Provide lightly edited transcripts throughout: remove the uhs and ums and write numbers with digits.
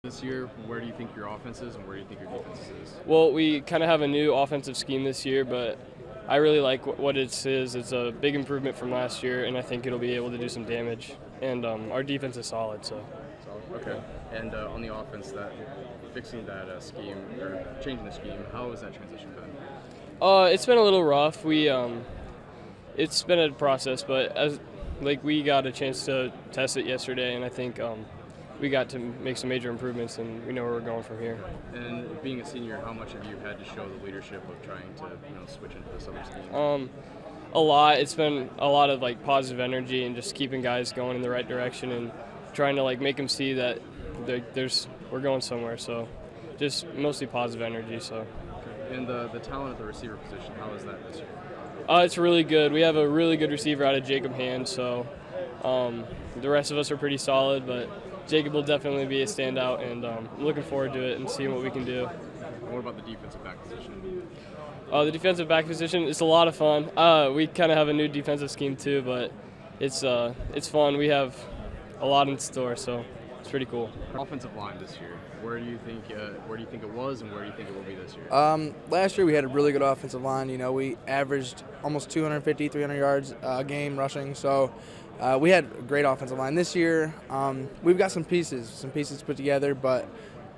this year. Where do you think your offense is, and where do you think your defense is? Well, we kind of have a new offensive scheme this year, but I really like what it is. It's a big improvement from last year, and I think it'll be able to do some damage. And our defense is solid. So. Solid. Okay. And on the offense, fixing that scheme or changing the scheme, how has that transition been? It's been a little rough. It's been a process, but we got a chance to test it yesterday, and I think we got to make some major improvements, and we know where we're going from here. And being a senior, how much have you had to show the leadership of trying to switch into this other scheme? A lot. It's been a lot of positive energy and just keeping guys going in the right direction and trying to make them see that we're going somewhere. So just mostly positive energy. So. Okay. And the talent at the receiver position, how is that this year? It's really good. We have a really good receiver out of Jacob Hand, so the rest of us are pretty solid, but Jacob will definitely be a standout, and I'm looking forward to it and seeing what we can do. What about the defensive back position? The defensive back position, it's a lot of fun. We kind of have a new defensive scheme too, but it's fun. We have a lot in store, so it's pretty cool. Offensive line this year, where do you think it was, and where do you think it will be this year? Last year we had a really good offensive line. We averaged almost 250, 300 yards a game rushing, so we had a great offensive line. This year we've got some pieces put together, but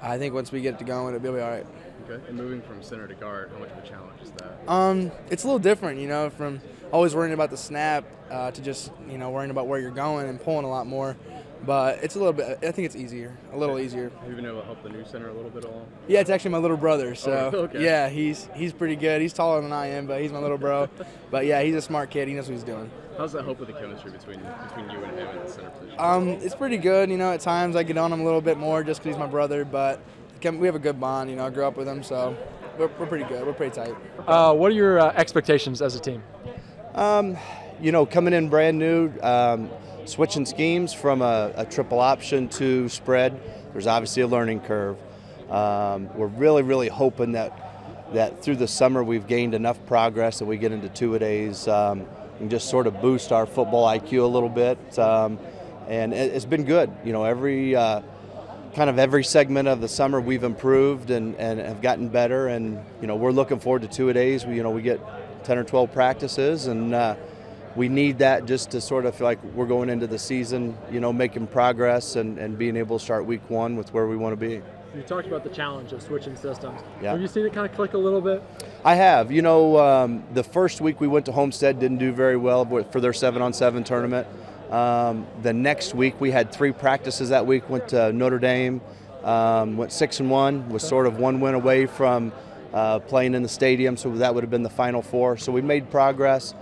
I think once we get it going, it'll be all right. Okay. And moving from center to guard, how much of a challenge is that? It's a little different, from always worrying about the snap to just worrying about where you're going and pulling a lot more. But it's a little bit. I think it's easier, a little easier. Have you been able to help the new center a little bit along? Yeah, it's actually my little brother. So okay. Yeah, he's pretty good. He's taller than I am, but he's my little bro. But yeah, he's a smart kid. He knows what he's doing. How's that help with the chemistry between you and him in the center position? It's pretty good. At times I get on him a little bit more just because he's my brother, but we have a good bond. I grew up with him, so we're pretty good. We're pretty tight. What are your expectations as a team? Coming in brand new. Switching schemes from a triple option to spread, there's obviously a learning curve. We're really, really hoping that through the summer we've gained enough progress that we get into two-a-days and just sort of boost our football IQ a little bit. And it's been good. Every segment of the summer we've improved and have gotten better. And we're looking forward to two-a-days. We get 10 or 12 practices, and we need that just to sort of feel like we're going into the season, making progress and being able to start week one with where we want to be. You talked about the challenge of switching systems. Yeah. Have you seen it kind of click a little bit? I have. The first week we went to Homestead, didn't do very well for their 7-on-7 tournament. The next week we had 3 practices that week, went to Notre Dame, went 6-1, was sort of one win away from playing in the stadium, so that would have been the Final Four. So we made progress.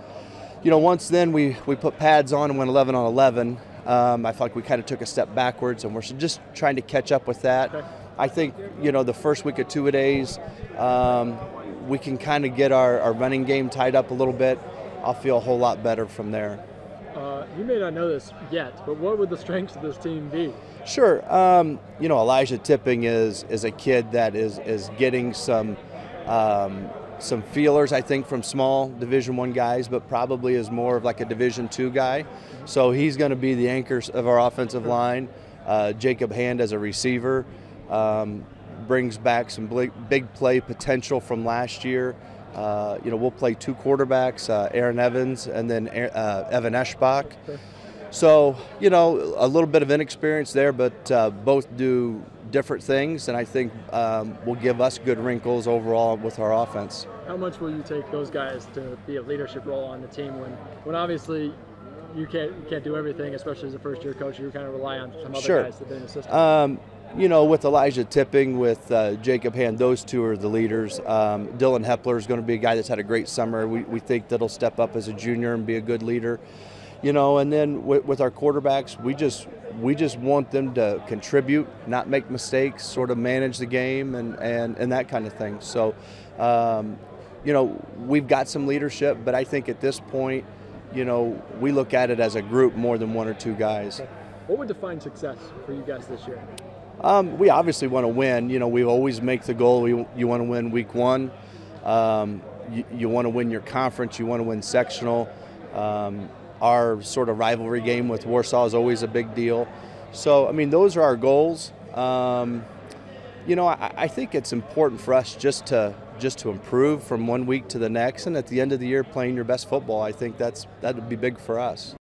Once then we put pads on and went 11-on-11. I felt like we kind of took a step backwards, and we're just trying to catch up with that. Okay. I think, the first week of two-a-days, we can kind of get our running game tied up a little bit. I'll feel a whole lot better from there. You may not know this yet, but what would the strengths of this team be? Sure. Elisha Tipping is a kid that is getting some feelers, I think, from small Division I guys, but probably is more of like a Division II guy. So he's going to be the anchor of our offensive line. Jacob Hand as a receiver brings back some big play potential from last year. We'll play 2 quarterbacks, Aaron Evans and then Evan Eshbach. Okay. So, a little bit of inexperience there, but both do different things, and I think will give us good wrinkles overall with our offense. How much will you take those guys to be a leadership role on the team when obviously you can't do everything, especially as a first-year coach? You kind of rely on some other guys that have been in the system. With Elisha Tipping, with Jacob Hand, those 2 are the leaders. Dylan Hepler is going to be a guy that's had a great summer. We think that he'll step up as a junior and be a good leader. And then with our quarterbacks, we just want them to contribute, not make mistakes, sort of manage the game and that kind of thing. So, we've got some leadership, but I think at this point, we look at it as a group more than 1 or 2 guys. What would define success for you guys this year? We obviously want to win. We always make the goal. You want to win week 1. You want to win your conference. You want to win sectional. Our sort of rivalry game with Warsaw is always a big deal. So, those are our goals. You know, I think it's important for us just to improve from one week to the next, and at the end of the year playing your best football. I think that would be big for us.